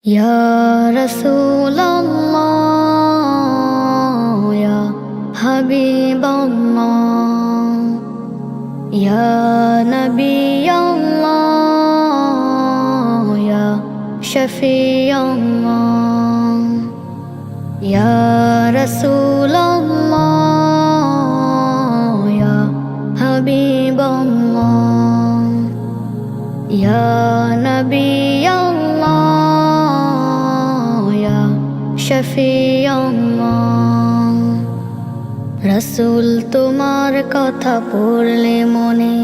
ইয়া রাসূলাল্লাহ ইয়া হাবিবাল্লাহ ইয়া নবিয়াল্লাহ ইয়া শফিয়াল্লাহ ইয়া রাসূলাল্লাহ ইয়া হাবিবাল্লাহ ইয়া নবিয়াল্লাহ শফিয়াল্লাহ। রসূল তোমার কথা পড়লে মনে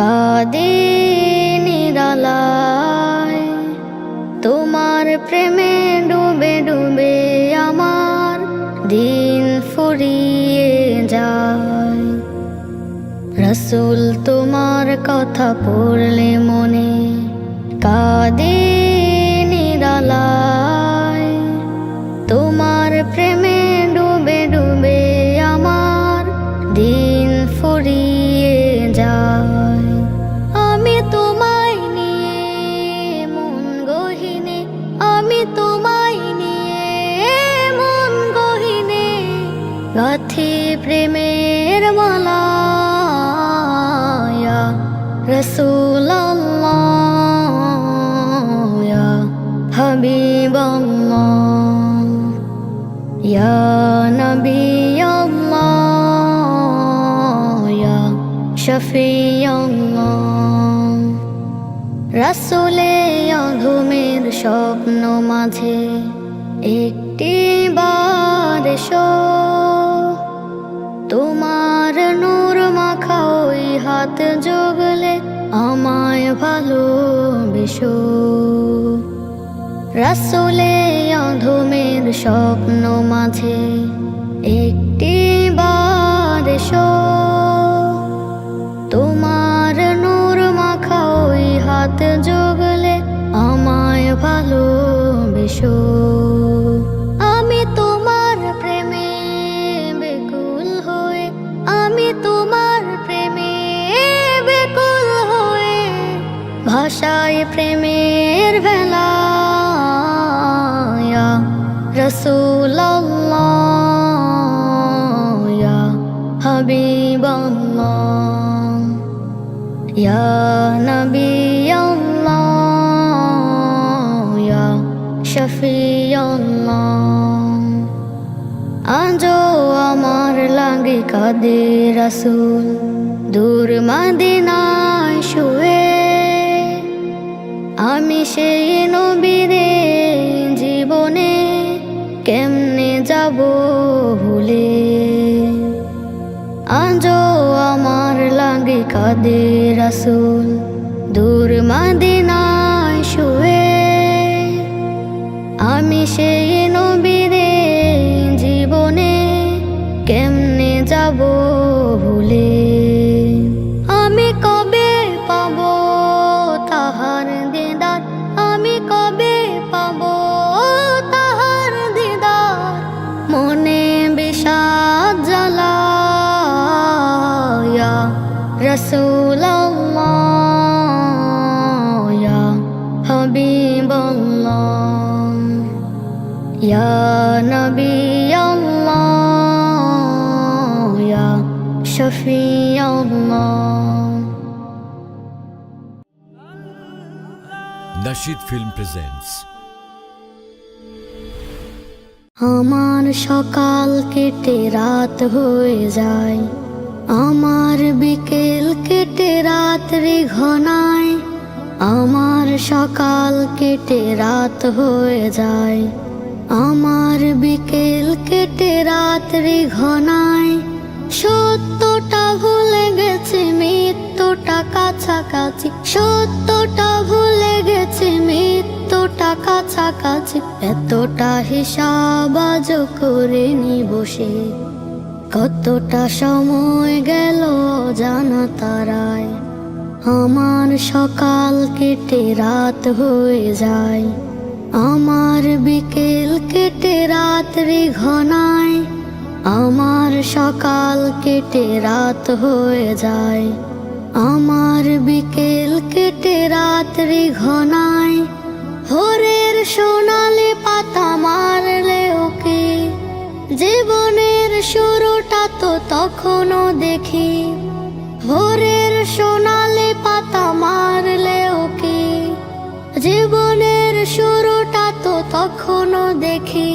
কাঁদে নিরালায়, তোমার প্রেমে ডুবে ডুবে আমার দিন ফুরিয়ে যায়। রসূল তোমার কথা পড়লে মনে কাঁদে নিরালায়, তোমার প্রেমে ডুবে ডুবে আমার দিন ফুরিয়ে যায়। আমি তোমায় নিয়ে মন গহিনে, আমি তোমায় নিয়ে মন গহিনে গাথি প্রেমের মালা। ইয়া রাসূলাল্লাহ ইয়া হাবিবাল্লাহ ইয়া নবিয়াল্লাহ ইয়া শফিয়াল্লাহ। রাসূলে আধমের স্বপ্ন মাঝে একটি বার এসো, তোমার নূর মাখা ওই হাত জগলে আমায় ভালোবেসো। রাসূলে আধমের স্বপ্ন মাঝে একটি বার এসো, তোমার নূর মাখা ওই হাত জগলে আমায় ভালোবেসো। আমি তোমার প্রেমে বেকুল হয়ে, আমি তোমার প্রেমে বেকুল হয়ে ভাষায় প্রেমের ভেলা। ইয়া রাসূলাল্লাহ ইয়া হাবিবাল্লাহ ইয়া নবিয়াল্লাহ ইয়া শফিয়াল্লাহ। আজও আমার লাগে কাঁদে রাসূল দূর মদিনায় শুয়ে, আমি সেই নবীরে জীবনে কেমনে যাব ভুলে। আজও আমার লাগে কাঁদে রাসূল দূর মদিনায় শুয়ে, আমি সেই নবীরে জীবনে কেমনে যাব ভুলে। আমি কবে পাবো তাহার দিদার, আমি কবে পাবো তাহার দিদার, মনে বিষাদ জ্বালা। ইয়া রাসূলাল্লাহ ইয়া হাবিবাল্লাহ ইয়া নবিয়াল্লাহ ইয়া শফিয়াল্লাহ। Nasheed Film presents আমার সকাল কেটে রাত হয়ে যায়, আমার বিকেল কেটে রাত্রি ঘনায়। আমার সকাল কেটে রাত হয়ে যায়, আমার বিকেল কেটে রাত্রি ঘনায়। সত্যটা ভুলে গেছে মৃত্যুটা কাছাকাছি, সত্যটা ভুলে গেছে মৃত্যুটা কাছাকাছি। এতটা হিসাব আজ করে নি বসে, কতটা সময় গেল জানা তারায়। আমার সকাল কেটে রাত হয়ে যায়, আমার বিকেল কেটে রাত্রি ঘনায়। আমার সকাল কেটে রাত হয়ে যায়, আমার বিকেল কেটে রাত্রি ঘনায়। ভোরের সোনালি পাতা মারলেও কি জীবনের শুরুটা তো তখনও দেখি। ভোরের সোনালি পাতা মারলেও কি জীবনের শুরুটা তো তখনও দেখি।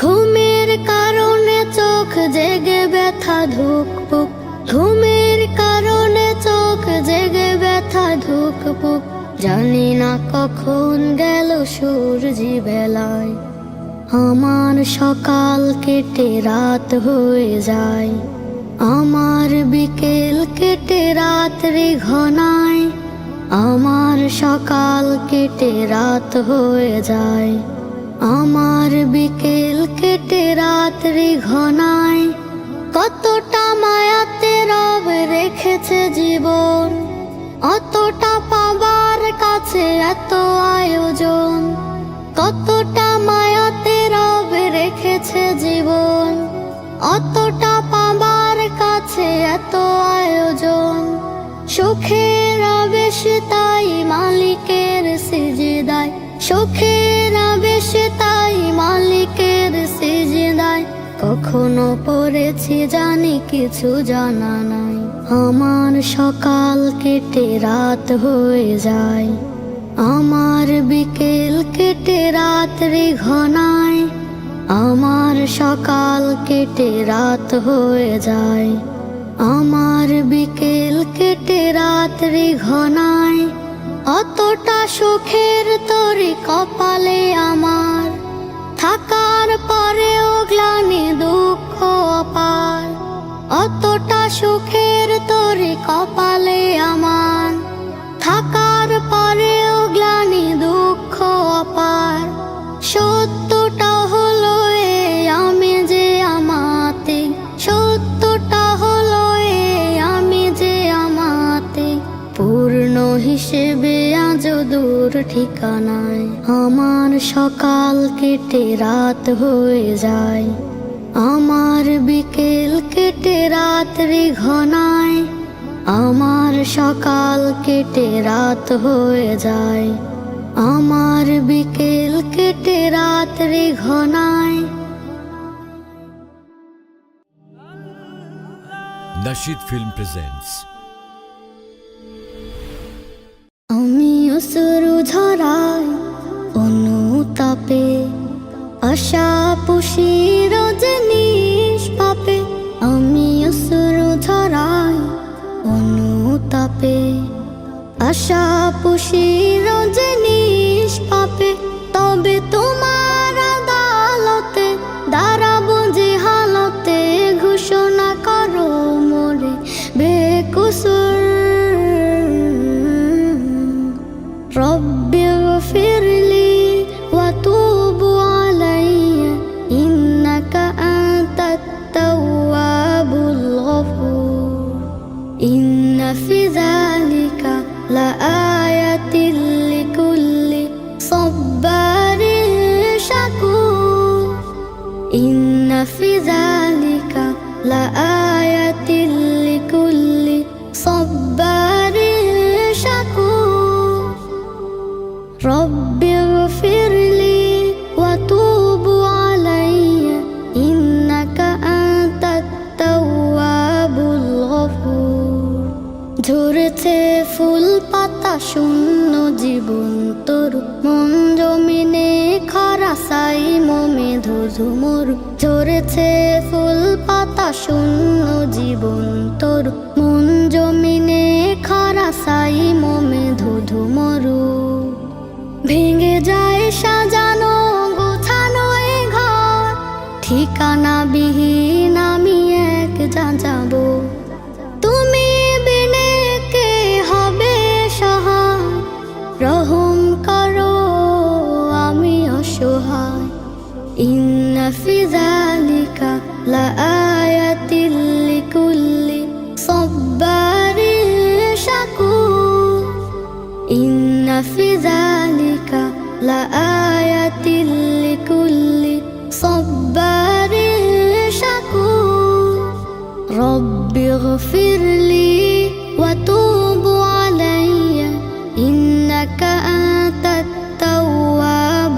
ঘুমের কারণে চোখ জেগে ব্যথা ধুকপুক, ঘুমের কারণে চোখ জেগে ব্যথা ধুকপুক। জানি না কখন গেল সূর্যি বেলায়, আমার সকাল কেটে রাত হয়ে যায়। আমার বিকেল কেটে রাত্রি ঘনায়, আমার সকাল কেটে রাত হয়ে যায়। আমার বিকেল কেটে রাত্রি ঘনায়, কতটা মায়াতে রব রেখেছে জীবন, অতটা পাবার কাছে এত আয়োজন। কতটা মায়াতে রব রেখেছে জীবন, অতটা পাবার কাছে এত আয়োজন। সুখের আবেশ তাই মালিকের সিজদায়, সুখের আবেশ তাই মালিকের সিজদায়। কখনো পড়েছি জানি কিছু জানা নাই, আমার সকাল কেটে রাত হয়ে যায়। আমার বিকেল কেটে রাত্রি ঘনায়, আমার সকাল কেটে রাত হয়ে যায়। আমার বিকেল কেটে রাত্রি ঘনায়, অতটা সুখের তরি কপালে আমার, থাকার পরেও গ্লানি দুঃখ অপার। অতটা সুখের তরি কপালে আমার, থাকার পরেও গ্লানি দুঃখ অপার। সত্যটা হলো এ আমি যে আমাতে, সত্যটা হলো এ আমি যে আমাতে। পূর্ণ হিসেবে আজ দূর ঠিকানায়, আমার সকাল কেটে রাত হয়ে যায়। আমার বিকেল কেটে রাত্রি ঘনায়, আমার সকাল কেটে রাত হয়ে যায়। আমার বিকেল কেটে রাত্রি ঘনায়। Nasheed Film presents আমি অশ্রু ঝরাই অনুতাপে, আশা পুষি রজনীশ পাপে। আমি অশ্রু ঝরাই অনুতাপে, আশা পুষি রজনীশ পাপে। তবে তোমার আদালতে দাঁড়াবো যে হালতে, ঘোষণা করো মোরে বেকসুর। রব্বি গফিরলি ওয়া তুব আলাইয়া, ইন্নাকা আনতাত তাওয়াবুল গফুর। ইন্না ফি যালিকা লাআয়াতিল লিকুল্লি সাব্বারিন শাকুর। ইন্না ফি যালিকা লাআয়াতিল লিকুল্লি সাব্বারিন শাকুর। রব্বি গফিরলি ওয়া তুব আলাইয়া, ইন্নাকা আনতাত তাওয়াবুল গফুর। ঝরেছে ফুল পাতা শূন্য জীবন তোর, মন জমিনে খরা সাই মমে ধুধু মোর। ঝরেছে ফুল পাতা শূন্য জীবন তোর, মন জমিনে খরা সাই মমে ধুধু মরু। ভেঙে যায় সাজানো গোছানো এ ঘর, ঠিকানা বিহীন আমি এক যাবো। তুমি বিনে কে হবে সহায়, রহম করো আমি অসহায়। ইন্না ফি যালিকা লাআয়াতিল লিকুল্লি সাব্বারিন শাকুর। ইন্না ফি যালিকা লাআয়াতিল লিকুল্লি সাব্বারিন শাকুর। রব্বি গফিরলি ওয়া তুব আলাইয়া, ইন্নাকা আনতাত তাওয়াবুল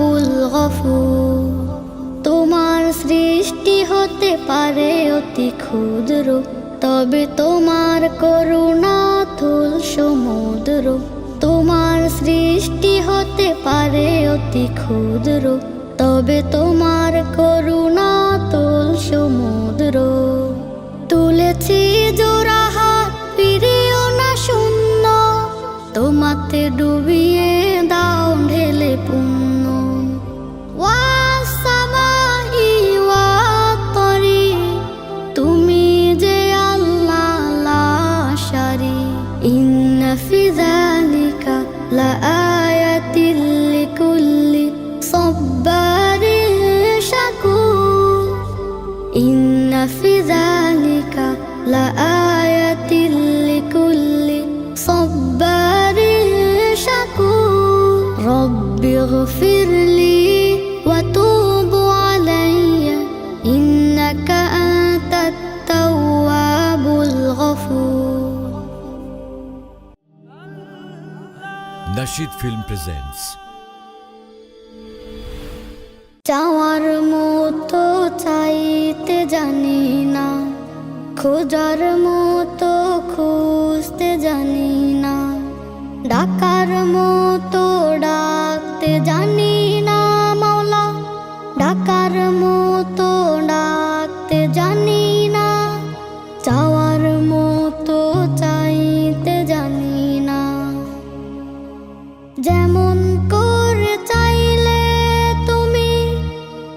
পারে অতি ক্ষুদ্র, তবে তোমার করুণা তুল সমুদ্র। তোমার সৃষ্টি হতে পারে অতি ক্ষুদ্র, তবে তোমার করুণা তুল সমুদ্র। তুলেছি জোড়া হাত, ফিরিও না শূন্য, তোমাতে ডুবিয়ে দাও ঢেলে পুণ্য। ওয়াসসামাই ওয়াত-তরি, তুমি যে আল্লাহ লা শারীক। ইন্না ফি যালিকা লাআয়াতিল লিকুল্লি সাব্বারিন শাকুর। ইন্না ফি যালিকা লাআয়াতিল লিকুল্লি সাব্বারিন শাকুর। রব্বিগফিরলি ওয়া তুব আলাইয়া ইন্নাকা আনতাত তাওয়াবুল গফুর। Nasheed Film presents চাওয়ার মতো চাইতে জানি না, খোঁজার মতো খুঁজতে জানি না, ডাকার মতো ডাকতে জানি না মাওলা, ডাকার মতো ডাকতে জানি না, চাওয়ার মতো চাইতে জানি না। যেমন করে চাইলে তুমি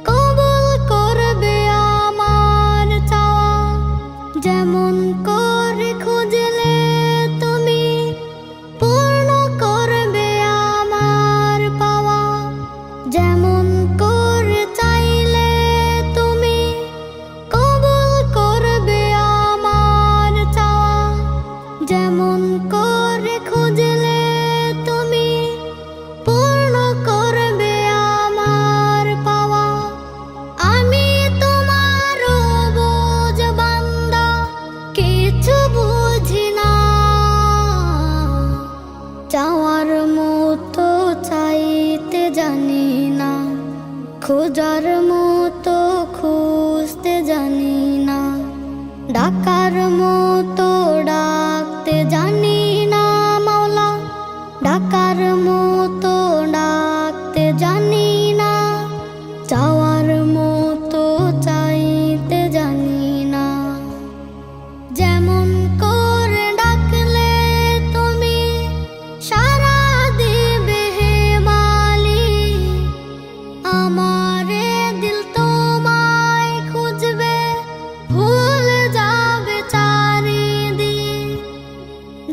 কবুল করবে আমার চাওয়া, যেমন করে খুঁজলে তুমি পূর্ণ করবে আমার পাওয়া। যেমন করে চাইলে তুমি কবুল করবে আমার চাওয়া, যেমন করে খুঁজলে তুমি পূর্ণ করবে আমার পাওয়া। আমি তোমার বোঝ বান্দা, কিছু বুঝি না, চাওয়ার মতো চাইতে জানি না, খোঁজার মতো খুঁজতে জানি না, ডাকার মতো ডাকতে জানি না মাওলা, ডাকার মতো ডাকতে জানি না, চাওয়ার মতো চাইতে জানি না। যেমন করে ডাকলে তুমি সাড়া দিবে হে মালিক, আমারে দিল তোমায় খুঁজবে, ভুলে যাবে চারিদিক।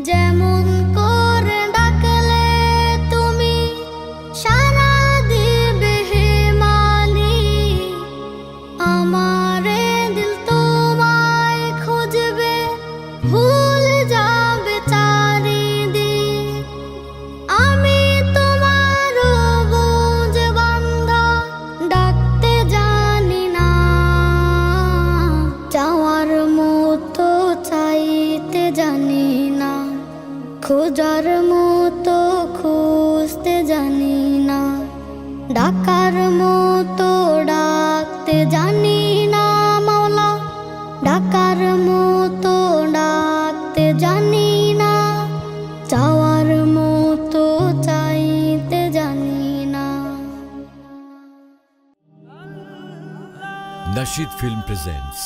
যেমন করে ডাকলে তুমি সাড়া দিবে হে মালিক, আমারে দিল তোমায় খুঁজবে, ভুলে যাবে চারিদিক। আমি তোমার বোঝ বান্দা, ডাকতে জানি না, চাওয়ার মতো চাইতে জানি না, খোঁজার মতো খুঁজতে জানি না, ডাকার মতো ডাকতে জানি না মাওলা, ডাকার মতো ডাকতে জানি না, চাওয়ার মতো চাইতে জানি না। Nasheed Film presents